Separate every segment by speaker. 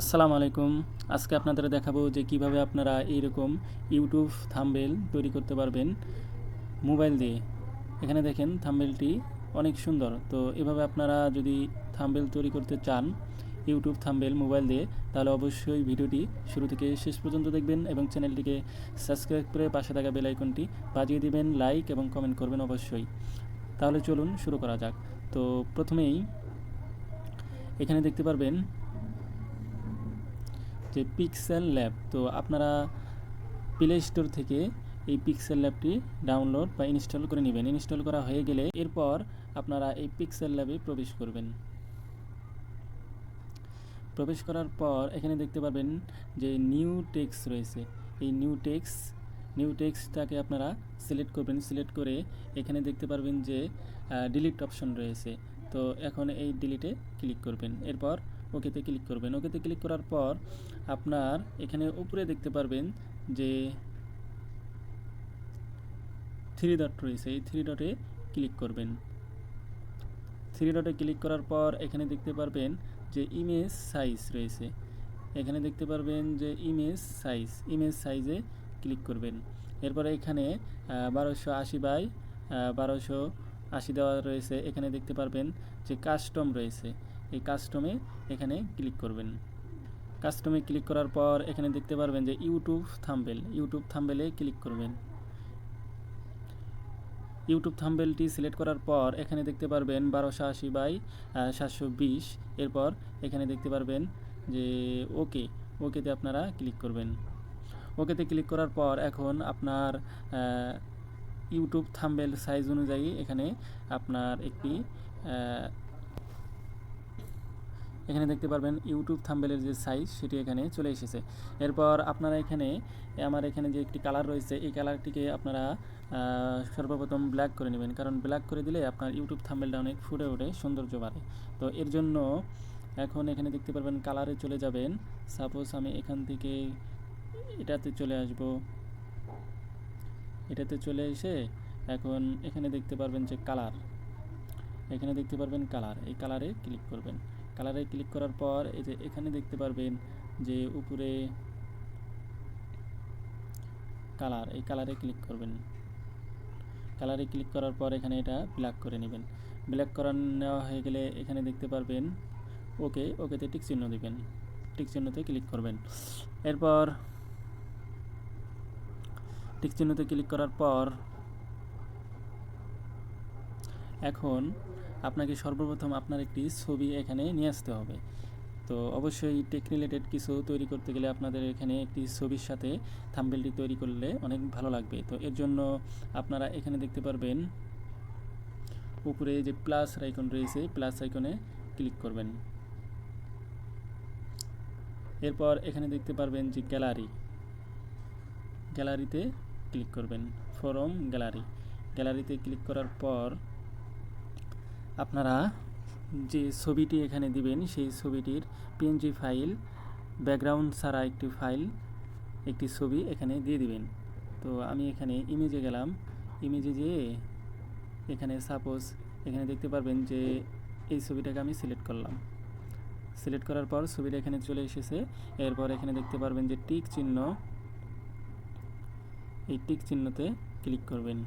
Speaker 1: আসসালামু আলাইকুম। আজকে আপনাদের দেখাবো যে কিভাবে আপনারা এইরকম ইউটিউব থাম্বনেল তৈরি করতে পারবেন মোবাইল দিয়ে। এখানে দেখেন থাম্বনেলটি অনেক সুন্দর। তো এভাবে আপনারা যদি থাম্বনেল তৈরি করতে চান ইউটিউব থাম্বনেল মোবাইল দিয়ে, তাহলে অবশ্যই ভিডিওটি শুরু থেকে শেষ পর্যন্ত দেখবেন এবং চ্যানেলটিকে সাবস্ক্রাইব করে পাশে থাকা বেল আইকনটি বাজিয়ে দিবেন, লাইক এবং কমেন্ট করবেন অবশ্যই। তাহলে চলুন শুরু করা যাক। তো প্রথমেই এখানে দেখতে পারবেন যে পিক্সেল ল্যাব। তো আপনারা প্লে স্টোর থেকে এই পিক্সেল ল্যাবটি ডাউনলোড বা ইনস্টল করে নেবেন। ইনস্টল করা হয়ে গেলে এরপর আপনারা এই পিক্সেল ল্যাবে প্রবেশ করবেন। প্রবেশ করার পর এখানে দেখতে পাবেন যে নিউ টেক্সট রয়েছে। এই নিউ টেক্সটটাকে আপনারা সিলেক্ট করবেন। সিলেক্ট করে এখানে দেখতে পারবেন যে ডিলিট অপশন রয়েছে। তো এখন এই ডিলিটে ক্লিক করবেন। এরপর ওকেতে ক্লিক করবেন। ওকেতে ক্লিক করার পর আপনার এখানে উপরে দেখতে পারবেন যে থ্রি ডট রয়েছে। এই থ্রি ডটে ক্লিক করবেন। থ্রি ডটে ক্লিক করার পর এখানে দেখতে পারবেন যে ইমেজ সাইজ রয়েছে। এখানে দেখতে পারবেন যে ইমেজ সাইজে ক্লিক করবেন। এরপরে এখানে 1280 বাই 1280 দেওয়া রয়েছে। এখানে দেখতে পারবেন যে কাস্টম রয়েছে। এই কাস্টমে এখানে ক্লিক করবেন। কাস্টমে ক্লিক করার পর এখানে দেখতে পারবেন যে ইউটিউব থাম্বনেলে ক্লিক করবেন। ইউটিউব থাম্বনেলটি সিলেক্ট করার পর এখানে দেখতে পারবেন 1280 বাই 720। এরপর এখানে দেখতে পারবেন যে ওকেতে আপনারা ক্লিক করবেন। ওকেতে ক্লিক করার পর এখন আপনার ইউটিউব থাম্বনেল সাইজ অনুযায়ী এখানে আপনার একটি এখানে দেখতে পারবেন ইউটিউব থাম্বনেলের যে সাইজ সেটি এখানে চলে এসেছে। এরপর আপনারা আমার এখানে যে একটি কালার রয়েছে, এই কালারটিকে আপনারা সর্বপ্রথম ব্ল্যাক করে নেবেন, কারণ ব্ল্যাক করে দিলে আপনার ইউটিউব থাম্বনেলটা অনেক ফুটে ওঠে, সৌন্দর্য বাড়ে। তো এর জন্য এখন এখানে দেখতে পারবেন কালারে চলে যাবেন। সাপোজ আমি এখান থেকে এটাতে চলে আসব। এটাতে চলে এসে এখন এখানে দেখতে পারবেন যে কালার, এই কালারে ক্লিক করবেন। কালারে ক্লিক করার পর এই যে এখানে দেখতে পারবেন যে উপরে কালার, এই কালারে ক্লিক করবেন। কালারে ক্লিক করার পর এখানে এটা ব্ল্যাক করে নেবেন। ব্ল্যাক করা নেওয়া হয়ে গেলে এখানে দেখতে পারবেন ওকেতে টিক চিহ্ন দিবেন। টিক চিহ্নতে ক্লিক করবেন। এরপর টিক চিহ্নতে ক্লিক করার পর এখন আপনাকে সর্বপ্রথম আপনার একটি ছবি এখানে নিয়ে আসতে হবে। তো অবশ্যই টেক রিলেটেড কিছু তৈরি করতে গেলে আপনাদের এখানে একটি ছবির সাথে থাম্বনেলটি তৈরি করলে অনেক ভালো লাগবে। তো এর জন্য আপনারা এখানে দেখতে পারবেন উপরে যে প্লাস আইকন রয়েছে, প্লাস আইকনে ক্লিক করবেন। এরপর এখানে দেখতে পারবেন যে গ্যালারিতে ক্লিক করবেন। ফ্রম গ্যালারিতে ক্লিক করার পর আপনারা যে ছবিটি এখানে দিবেন সেই ছবিটির পিএনজি ফাইল, ব্যাকগ্রাউন্ড ছাড়া একটি ছবি এখানে দিয়ে দিবেন। তো আমি এখানে ইমেজে গেলাম। ইমেজে যেয়ে এখানে সাপোজ এখানে দেখতে পারবেন যে এই ছবিটাকে আমি সিলেক্ট করলাম। সিলেক্ট করার পর ছবিটা এখানে চলে এসেছে। এরপর এখানে দেখতে পারবেন যে টিক চিহ্ন, এই টিক চিহ্নতে ক্লিক করবেন।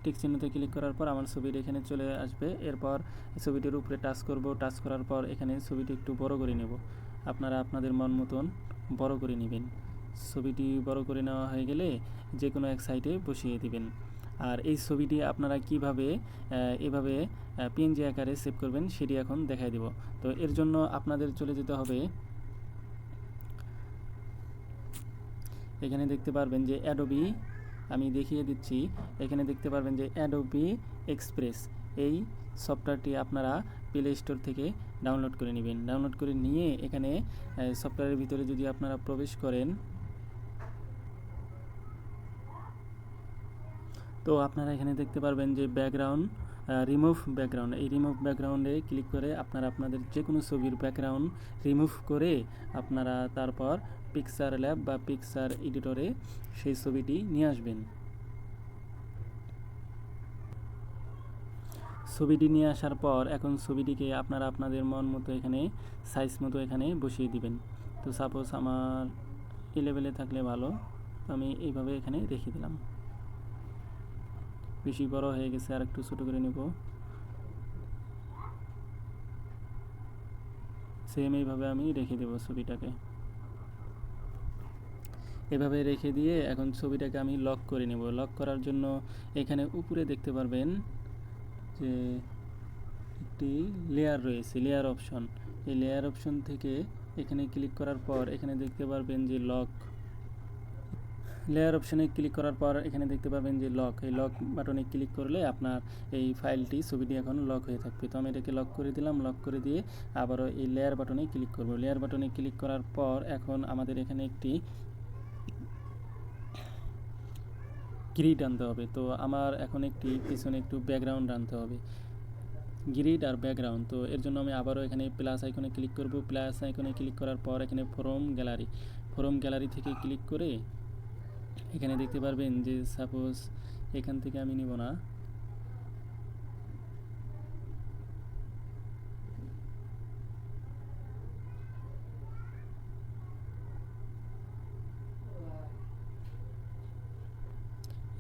Speaker 1: টিক চিহ্নতে ক্লিক করার পর আমার ছবিটা এখানে চলে আসবে। এরপর ছবিটির উপরে টাচ করব। টাচ করার পর এখানে ছবিটি একটু বড় করে নেব। আপনারা আপনাদের মন মতন বড় করে নেবেন। ছবিটি বড় করে নেওয়া হয়ে গেলে যে কোনো এক সাইডে বসিয়ে দিবেন। আর এই ছবিটি আপনারা কিভাবে এভাবে পিএনজি আকারে সেভ করবেন সেটি এখন দেখাই দেব। তো এর জন্য আপনাদের চলে যেতে হবে, এখানে দেখতে পারবেন যে অ্যাডোবি, আমি দেখিয়ে দিচ্ছি। এখানে দেখতে পারবেন যে অ্যাডোবি এক্সপ্রেস, এই সফটওয়্যারটি আপনারা প্লে স্টোর থেকে ডাউনলোড করে নেবেন। ডাউনলোড করে নিয়ে এখানে সফটওয়্যারের ভিতরে যদি আপনারা প্রবেশ করেন, তো আপনারা এখানে দেখতে পারবেন যে রিমুভ ব্যাকগ্রাউন্ড, এই রিমুভ ব্যাকগ্রাউন্ডে ক্লিক করে আপনারা আপনাদের যে কোনো ছবির ব্যাকগ্রাউন্ড রিমুভ করে আপনারা তারপর পিকচার ল্যাব বা পিকচার এডিটরে সেই ছবিটি নিয়ে আসবেন। ছবিটি নিয়ে আসার পর এখন ছবিটিকে আপনারা আপনাদের মন মতো এখানে সাইজ মতো এখানে বসিয়ে দিবেন। তো সাপোজ আমার এই লেভেলে থাকলে ভালো, তো আমি এইভাবে এখানে রেখে দিলাম। বেশি বড় হয়ে গেছে, আর একটু ছোটো করে নেব। সেম এইভাবে আমি রেখে দেব ছবিটাকে। এভাবে রেখে দিয়ে এখন ছবিটাকে আমি লক করে নেব। লক করার জন্য এখানে উপরে দেখতে পারবেন যে একটি লেয়ার রয়েছে, লেয়ার অপশন। এই লেয়ার অপশন থেকে এখানে ক্লিক করার পর এখানে দেখতে পারবেন যে লক। লেয়ার অপশনে ক্লিক করার পর এখানে দেখতে পাবেন যে লক। এই লক বাটনে ক্লিক করলে আপনার এই ফাইলটি, ছবিটি এখন লক হয়ে থাকবে। তো আমি এটাকে লক করে দিলাম। লক করে দিয়ে আবারও এই লেয়ার বাটনে ক্লিক করব। লেয়ার বাটনে ক্লিক করার পর এখন আমাদের এখানে একটি গ্রিড আনতে হবে। তো আমার এখন একটি পিছনে একটু ব্যাকগ্রাউন্ড আনতে হবে, গ্রিড আর ব্যাকগ্রাউন্ড। তো এর জন্য আমি আবারও এখানে প্লাস আইকনে ক্লিক করব। প্লাস আইকনে ক্লিক করার পর এখানে ফ্রম গ্যালারি থেকে ক্লিক করে এখানে দেখতে পারবেন যে সাপোজ এখান থেকে আমি নিব না,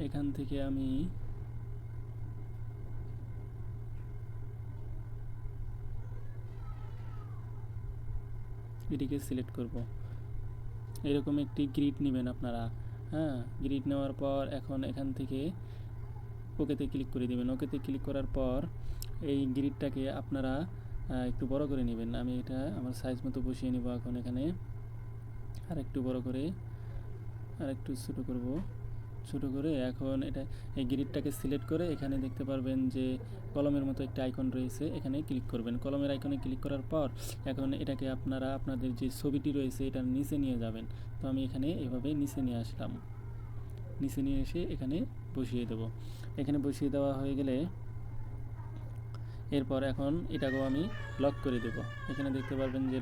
Speaker 1: এখান থেকে আমি এটিকে সিলেক্ট করব। এরকম একটি গ্রিড নেবেন আপনারা। হ্যাঁ, গ্রিড নেওয়ার পর এখন এখান থেকে ওকেতে ক্লিক করে দেবেন। ওকেতে ক্লিক করার পর এই গ্রিডটাকে আপনারা একটু বড় করে নেবেন। আমি এটা আমার সাইজ মতো বসিয়ে নেব। এখন এখানে আর একটু বড় করে, আর একটু ছোটো করব। ছোটো করে এখন এটা এই গ্রিডটাকে সিলেক্ট করে এখানে দেখতে পারবেন যে কলমের মতো একটা আইকন রয়েছে, এখানে ক্লিক করবেন। কলমের আইকনে ক্লিক করার পর এখন এটাকে আপনারা আপনাদের যে ছবিটি রয়েছে এটার নিচে নিয়ে যাবেন। তো আমি এখানে এভাবে নিচে নিয়ে আসলাম। নিচে নিয়ে এসে এখানে বসিয়ে দেব। এখানে বসিয়ে দেওয়া হয়ে গেলে এরপর এখন এটাকেও আমি লক করে দেব। এখানে দেখতে পারবেন যে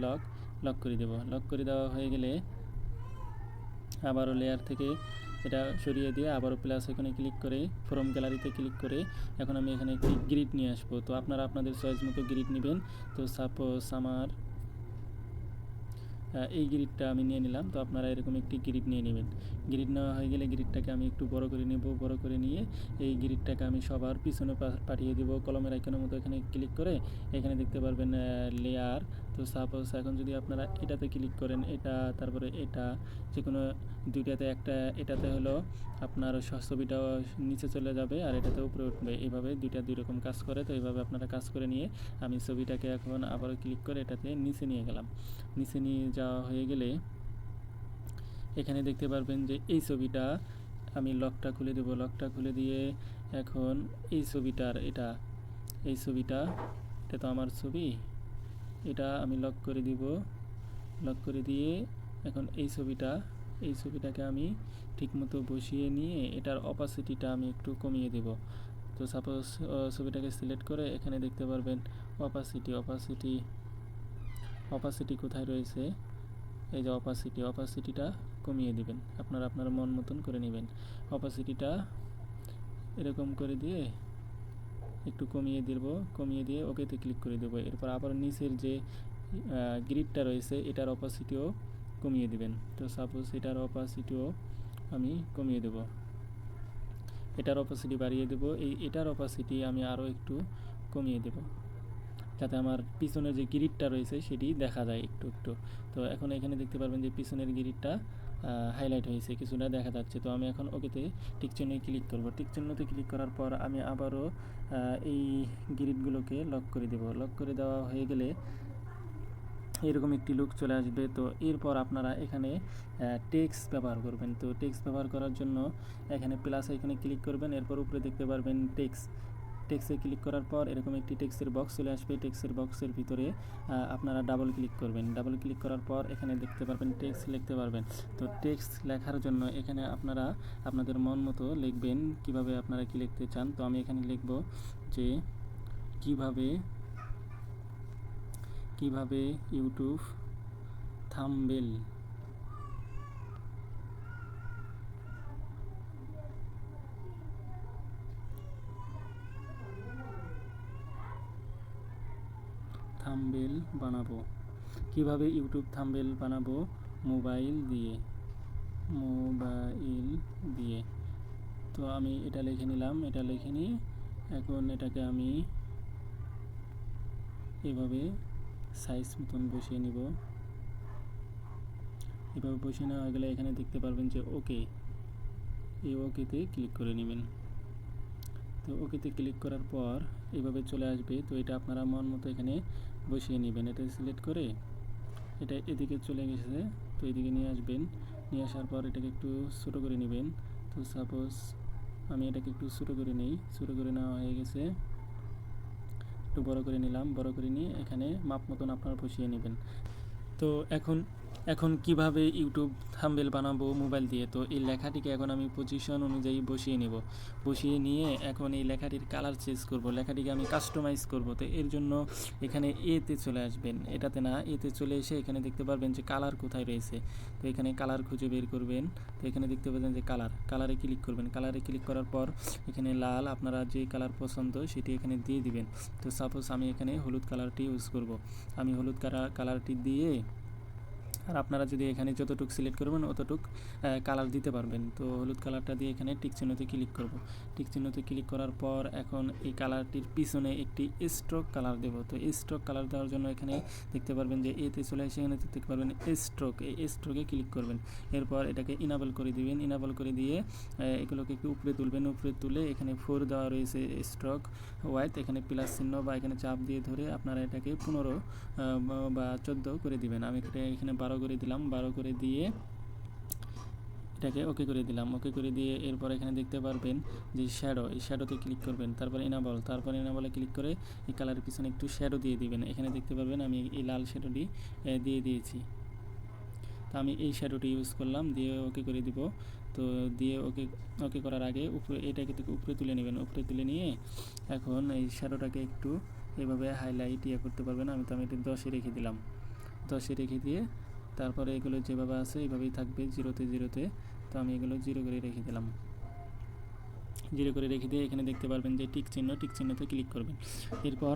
Speaker 1: লক করে দেব। লক করে দেওয়া হয়ে গেলে আবারও লেয়ার থেকে এটা সরিয়ে দিয়ে আবারও প্লাস এখানে ক্লিক করে ফ্রম গ্যালারিতে ক্লিক করে এখন আমি এখানে একটি গ্রিড নিয়ে আসবো। তো আপনারা আপনাদের চয়েস মতো গ্রিড নেবেন। তো সাপোজ আমার এই গ্রিডটা আমি নিয়ে নিলাম। তো আপনারা এরকম একটি গ্রিড নিয়ে নেবেন। গ্রিড নেওয়া হয়ে গেলে গ্রিডটাকে আমি একটু বড় করে নেব। বড় করে নিয়ে এই গ্রিডটাকে আমি সবার পিছনে পাঠিয়ে দেব। কলমের আইকনের মতো এখানে ক্লিক করে এখানে দেখতে পারবেন লেয়ার। তো সাপোজ এখন যদি আপনারা এটাতে ক্লিক করেন, এটা তারপরে এটা, যে কোনো দুইটাতে, একটা এটাতে হলো আপনার ছবিটা নিচে চলে যাবে আর এটাতে উপরে উঠবে। এইভাবে দুই রকম কাজ করে। তো এইভাবে আপনারা কাজ করে নিয়ে আমি ছবিটাকে এখন আবারও ক্লিক করে এটাতে নিচে নিয়ে গেলাম। নিচে নিয়ে যাওয়া হয়ে গেলে এখানে দেখতে পারবেন যে এই ছবিটা আমি লকটা খুলে দেব। লকটা খুলে দিয়ে এখন এই ছবিটার এই ছবিটা, এটা তো আমার ছবি, এটা আমি লক করে দিব। লক করে দিয়ে এখন এই ছবিটাকে আমি ঠিকমতো বসিয়ে নিয়ে এটার অপাসিটিটা আমি একটু কমিয়ে দেব। তো সাপোজ ছবিটাকে সিলেক্ট করে এখানে দেখতে পারবেন অপাসিটি কোথায় রয়েছে, এই যে অপাসিটিটা কমিয়ে দিবেন। আপনারা আপনার মন মতন করে নেবেন। অপাসিটিটা এরকম করে দিয়ে একটু কমিয়ে দেব। কমিয়ে দিয়ে ওকেতে ক্লিক করে দেবো। এরপর আবার নিচের যে গ্রিডটা রয়েছে এটার অপাসিটিও কমিয়ে দিবেন। তো সাপোজ এটার অপাসিটিও আমি কমিয়ে দেব। এটার অপাসিটি বাড়িয়ে দেব। এটার অপাসিটি আমি আরও একটু কমিয়ে দেব, যাতে আমার পিছনের যে গ্রিডটা রয়েছে সেটি দেখা যায় একটু একটু। তো এখন এখানে দেখতে পারবেন যে পিছনের গ্রিডটা হাইলাইট হয়েছে, কিছুটা দেখা যাচ্ছে। তো আমি এখন ওকেতে টিক চিহ্নে ক্লিক করব। টিক চিহ্নতে ক্লিক করার পর আমি আবারও এই গ্রিডগুলোকে লক করে দেব। লক করে দেওয়া হয়ে গেলে এরকম একটি লুক চলে আসবে। তো এরপর আপনারা এখানে টেক্সট ব্যবহার করবেন। তো টেক্সট ব্যবহার করার জন্য এখানে প্লাস আইকনে ক্লিক করবেন। এরপর উপরে দেখতে পারবেন টেক্সটে ক্লিক করার পর এরকম একটি টেক্সটের বক্স চলে আসবে। টেক্সটের বক্সের ভিতরে আপনারা ডাবল ক্লিক করবেন। ডাবল ক্লিক করার পর এখানে দেখতে পারবেন টেক্সট লিখতে পারবেন। তো টেক্সট লেখার জন্য এখানে আপনারা আপনাদের মন মতো লিখবেন, কিভাবে আপনারা কি লিখতে চান। তো আমি এখানে লিখব যে কিভাবে ইউটিউব থাম্বনেল থাম্বনেল বানাবো। কিভাবে ইউটিউব থাম্বনেল বানাবো? মোবাইল দিয়ে। তো আমি এটা লিখে নিলাম, এটা লিখে নিয়ে এখন এটাকে আমি এভাবে সাইজ মতন বসিয়ে নিব। এভাবে বসিয়ে নেওয়া হয়ে গেলে এখানে দেখতে পারবেন যে ওকে, এই ওকেতে ক্লিক করে নেবেন। তো ওকেতে ক্লিক করার পর এভাবে চলে আসবে। তো এটা আপনারা মন মতো এখানে বসিয়ে নেবেন। এটা সিলেক্ট করে এটা এদিকে চলে গেছে, তো এদিকে নিয়ে আসবেন। নিয়ে আসার পর এটাকে একটু ছোটো করে নেবেন। তো সাপোজ আমি এটাকে একটু ছোটো করে নিই। ছোটো করে নেওয়া হয়ে গেছে, একটু বড় করে নিলাম। বড় করে নিয়ে এখানে মাপ মতন আপনারা বসিয়ে নেবেন। তো এখন কিভাবে ইউটিউব থাম্বনেল বানাবো মোবাইল দিয়ে? তো এই লেখাটিকে এখন আমি পজিশন অনুযায়ী বসিয়ে নেব। বসিয়ে নিয়ে এখন এই লেখাটির কালার চেঞ্জ করব, লেখাটিকে আমি কাস্টমাইজ করব। তো এর জন্য এখানে এতে চলে আসবেন, এটাতে না, এতে চলে এসে এখানে দেখতে পারবেন যে কালার কোথায় রয়েছে। তো এখানে কালার খুঁজে বের করবেন। তো এখানে দেখতে পাবেন যে কালারে ক্লিক করবেন। কালারে ক্লিক করার পর এখানে লাল, আপনারা যে কালার পছন্দ সেটি এখানে দিয়ে দিবেন। তো সাপোজ আমি এখানে হলুদ কালারটি ইউজ করব। আমি হলুদ কালারটি দিয়ে, আর আপনারা যদি এখানে যতটুকু সিলেক্ট করবেন অতটুকু কালার দিতে পারবেন। তো হলুদ কালারটা দিয়ে এখানে টিক চিহ্নতে ক্লিক করব। টিক চিহ্নতে ক্লিক করার পর এখন এই কালারটির পিছনে একটি স্ট্রোক কালার দেব। তো স্ট্রোক কালার দেওয়ার জন্য এখানে দেখতে পারবেন যে এতে চলে এসে এখানে দেখতে পারবেন স্ট্রোক, এই স্ট্রোকে ক্লিক করবেন। এরপর এটাকে ইনাবল করে দিবেন। ইনাবল করে দিয়ে এগুলোকে একটু উপরে তুলবেন। উপরে তুলে এখানে 4 দেওয়া রয়েছে স্ট্রোক ওয়াইড, এখানে প্লাস চিহ্ন বা এখানে চাপ দিয়ে ধরে আপনারা এটাকে 15 বা 14 করে দিবেন। আমি এখানে 12 করে দিলাম। 12 করে দিয়ে এটাকে ওকে করে দিলাম। ওকে করে দিয়ে এরপর এখানে দেখতে পারবেন যে শ্যাডো, এই শ্যাডোতে ক্লিক করবেন। তারপর ইনাবলে ক্লিক করে এই কালারের পিছনে একটু শ্যাডো দিয়ে দিবেন। এখানে দেখতে পারবেন আমি এই লাল শ্যাডোটি দিয়ে দিয়েছি। তো আমি এই শ্যাডোটি ইউজ করলাম, দিয়ে ওকে করে দিব। তো দিয়ে ওকে করার আগে এটাকে উপরে তুলে নেবেন। উপরে তুলে নিয়ে এখন এই শ্যাডোটাকে একটু এভাবে হাইলাইট করতে পারবেন। আমি এটা 10-এ রেখে দিলাম। 10-এ রেখে দিয়ে তারপরে এগুলো যেভাবে আছে এইভাবেই থাকবে, 0-তে। তো আমি এগুলো 0 করে রেখে দিলাম। 0 করে রেখে দিয়ে এখানে দেখতে পারবেন যে টিক চিহ্নতে ক্লিক করবেন। এরপর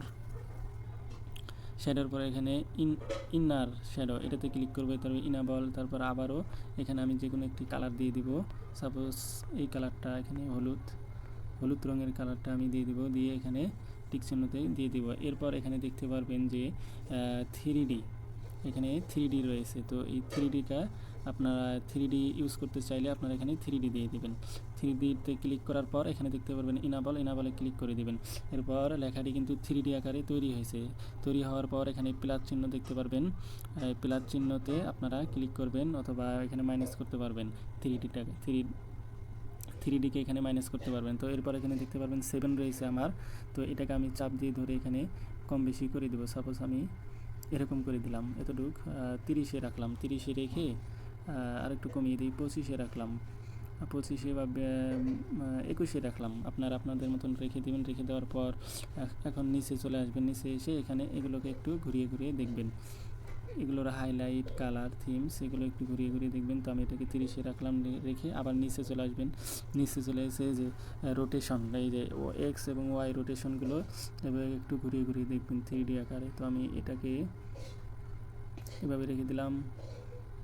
Speaker 1: শ্যাডোর পরে এখানে ইনার শ্যাডো, এটাতে ক্লিক করবে। তারপর ইনাবল, তারপর আবারও এখানে আমি যে কোনো একটি কালার দিয়ে দিব। সাপোজ এই কালারটা, এখানে হলুদ রঙের কালারটা আমি দিয়ে দিব। দিয়ে এখানে টিক চিহ্নতে দিয়ে দিব। এরপর এখানে দেখতে পারবেন যে 3D, এখানে 3D রয়েছে। তো এই 3Dটা আপনারা 3D ইউজ করতে চাইলে আপনারা এখানে 3D দিয়ে দিবেন। 3Dতে ক্লিক করার পর এখানে দেখতে পারবেন ইনাবলে ক্লিক করে দিবেন। এরপর লেখাটি কিন্তু 3D আকারে তৈরি হয়েছে। তৈরি হওয়ার পর এখানে প্লাস চিহ্ন দেখতে পারবেন। প্লাস চিহ্নতে আপনারা ক্লিক করবেন অথবা এখানে মাইনাস করতে পারবেন। 3Dকে এখানে মাইনাস করতে পারবেন। তো এরপর এখানে দেখতে পারবেন 7 রয়েছে আমার। তো এটাকে আমি চাপ দিয়ে ধরে এখানে কম বেশি করে দেবো। সাপোজ আমি এরকম করে দিলাম, এতটুক 30-এ রাখলাম। 30-এ রেখে আর একটু কমিয়ে দিই, 25-এ রাখলাম। 25-এ বা 21-এ রাখলাম। আপনারা আপনাদের মতন রেখে দেবেন। রেখে দেওয়ার পর এখন নিচে চলে আসবেন। নিচে এসে এখানে এগুলোকে একটু ঘুরিয়ে দেখবেন। এগুলোর হাইলাইট, কালার, থিমস এগুলো একটু ঘুরিয়ে দেখবেন। তো আমি এটাকে 30-এ রাখলাম। রেখে আবার নিচে চলে আসবেন। নিচে চলে এসে যে রোটেশন, এই যে এক্স এবং ওয়াই রোটেশনগুলো এভাবে একটু ঘুরিয়ে দেখবেন 3D আকারে। তো আমি এটাকে এভাবে রেখে দিলাম।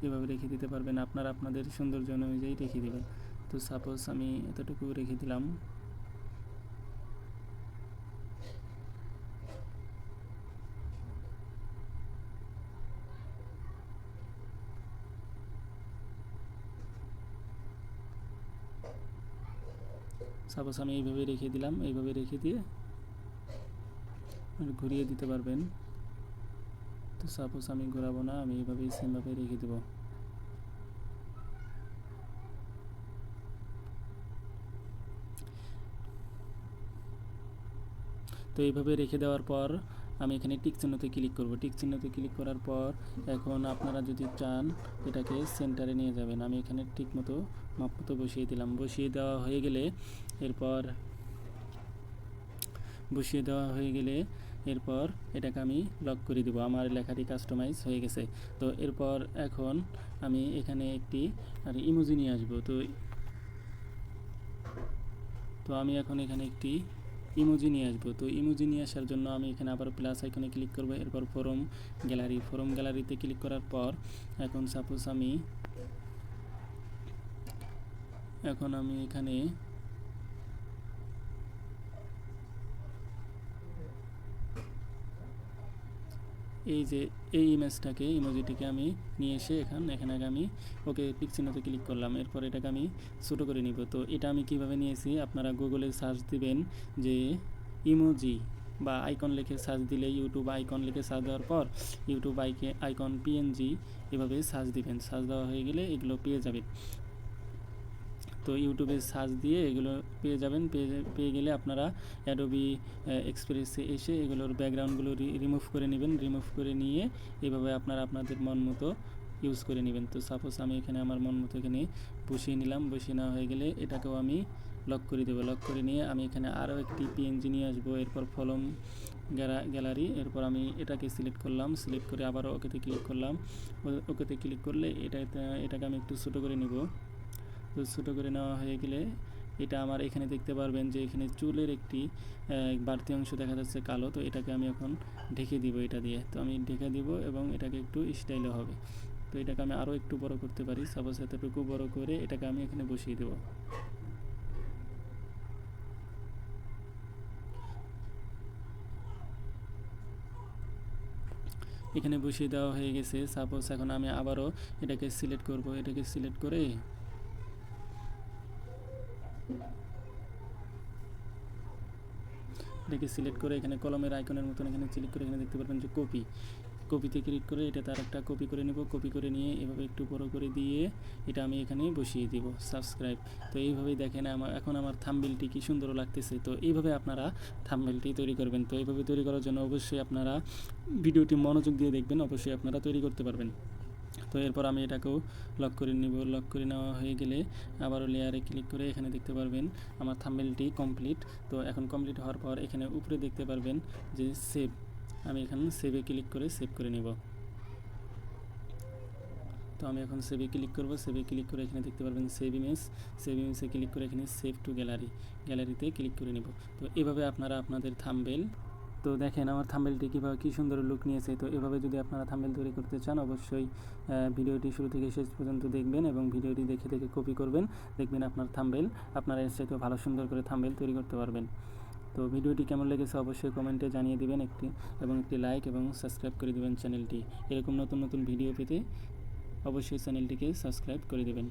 Speaker 1: এভাবে রেখে দিতে পারবেন, আপনারা আপনাদের সৌন্দর্য অনুযায়ী রেখে দেবেন। তো সাপোজ আমি এতটুকু রেখে দিলাম। সাপোজ আমি এইভাবে রেখে দিলাম। এইভাবে রেখে দিয়ে ঘুরিয়ে দিতে পারবেন। তো সাপোজ আমি ঘোরাবো না, আমি এইভাবেই সেমভাবে রেখে দেবো। তো এইভাবে রেখে দেওয়ার পর আমি এখানে টিক চিহ্নতে ক্লিক করব। টিক চিহ্নতে ক্লিক করার পর এখন আপনারা যদি চান এটাকে সেন্টারে নিয়ে যাবেন। আমি এখানে ঠিক মতো মাপ মতো বসিয়ে দিলাম। বসিয়ে দেওয়া হয়ে গেলে এরপর এটাকে আমি লক করে দেবো। আমার লেখাটি কাস্টমাইজ হয়ে গেছে। তো এরপর এখন আমি এখানে একটি ইমোজি নিয়ে আসবো। তো আমি এখন এখানে একটি ইমোজি নিয়ে আসবো। তো ইমোজি নিয়ে আসার জন্য আমি এখানে আবার প্লাস আইকনে ক্লিক করব, এরপর ফরম গ্যালারিতে ক্লিক করার পর এখন সাপোজ আমি এখানে এই যে এই ইমোজিটিকে আমি নিয়ে এসে এখানে আগে আমি ওকে টিক চিহ্নতে ক্লিক করলাম, এরপর এটাকে আমি ছোটো করে নিব। তো এটা আমি কিভাবে নিয়েছি, আপনারা গুগলে সার্চ দিবেন যে ইমোজি বা আইকন লিখে সার্চ দিলে, ইউটিউব আইকন লিখে সার্চ দেওয়ার পর ইউটিউব আইকন পিএনজি এভাবে সার্চ দিবেন। সার্চ দেওয়া হয়ে গেলে এগুলো পেয়ে যাবেন। তো ইউটিউবে সার্চ দিয়ে এগুলো পেয়ে যাবেন। পেয়ে গেলে আপনারা অ্যাডোবি এক্সপ্রেসে এসে এগুলোর ব্যাকগ্রাউন্ডগুলো রিমুভ করে নেবেন। রিমুভ করে নিয়ে এভাবে আপনারা আপনাদের মন মতো ইউজ করে নেবেন। তো সাপোজ আমি এখানে আমার মন মতো এখানে বসিয়ে নিলাম। বসিয়ে নেওয়া হয়ে গেলে এটাকেও আমি লক করে দেবো। লক করে নিয়ে আমি এখানে আরও একটি পিএনজি নিয়ে আসবো, এরপর ফরম গ্যালারি, এরপর আমি এটাকে সিলেক্ট করলাম। সিলেক্ট করে আবারও ওকেতে ক্লিক করলাম। ওকেতে ক্লিক করলে এটাকে আমি একটু ছোটো করে নিব। তো ছোটো করে নেওয়া হয়ে গেলে এটা আমার এখানে দেখতে পারবেন যে এখানে চুলের একটি বাড়তি অংশ দেখা যাচ্ছে কালো। তো এটাকে আমি এখন ঢেকে দিব এটা দিয়ে। তো আমি ঢেকে দিব এবং এটাকে একটু স্টাইলও হবে। তো এটাকে আমি আরও একটু বড় করতে পারি। সাপোজ এতটুকু বড় করে এটাকে আমি এখানে বসিয়ে দেব। এখানে বসিয়ে দেওয়া হয়ে গেছে। সাপোজ এখন আমি আবারও এটাকে সিলেক্ট করব। এটাকে সিলেক্ট করে সিলেক্ট করে এখানে কলমের আইকনের মতন এখানে ক্লিক করে এখানে দেখতে পারবেন যে কপিতে ক্লিক করে এটা তার একটা কপি করে নেব। কপি করে নিয়ে এভাবে একটু বড় করে দিয়ে এটা আমি এখানে বসিয়ে দিব সাবস্ক্রাইব। তো এইভাবেই দেখেন এখন আমার থাম্বনেলটি কি সুন্দর লাগতেছে। তো এইভাবে আপনারা থাম্বনেলটি তৈরি করবেন। তো এইভাবে তৈরি করার জন্য অবশ্যই আপনারা ভিডিওটি মনোযোগ দিয়ে দেখবেন, অবশ্যই আপনারা তৈরি করতে পারবেন। তো এরপর আমি এটাকেও লক করে নিব। লক করে নেওয়া হয়ে গেলে আবারও লেয়ারে ক্লিক করে এখানে দেখতে পারবেন আমার থাম্বনেলটি কমপ্লিট। তো এখন কমপ্লিট হওয়ার পর এখানে উপরে দেখতে পারবেন যে সেভ। আমি এখানে সেভে ক্লিক করে সেভ করে নেব। তো আমি এখন সেভে ক্লিক করব। সেভে ক্লিক করে এখানে দেখতে পারবেন সেভ ইমেজে ক্লিক করে এখানে সেভ টু গ্যালারিতে ক্লিক করে নেব। তো এভাবে আপনারা আপনাদের থাম্বনেল, তো দেখেন আমার থাম্বনেলটি কী সুন্দর লুক নিয়েছে। তো এভাবে যদি আপনারা থাম্বনেল তৈরি করতে চান অবশ্যই ভিডিওটি শুরু থেকে শেষ পর্যন্ত দেখবেন এবং ভিডিওটি দেখে কপি করবেন। দেখবেন আপনার থাম্বনেল আপনারা এর চাইতে ভালো সুন্দর করে থাম্বনেল তৈরি করতে পারবেন। তো ভিডিওটি কেমন লেগেছে অবশ্যই কমেন্টে জানিয়ে দিবেন একটি লাইক এবং সাবস্ক্রাইব করে দেবেন চ্যানেলটি। এরকম নতুন ভিডিও পেতে অবশ্যই চ্যানেলটিকে সাবস্ক্রাইব করে দেবেন।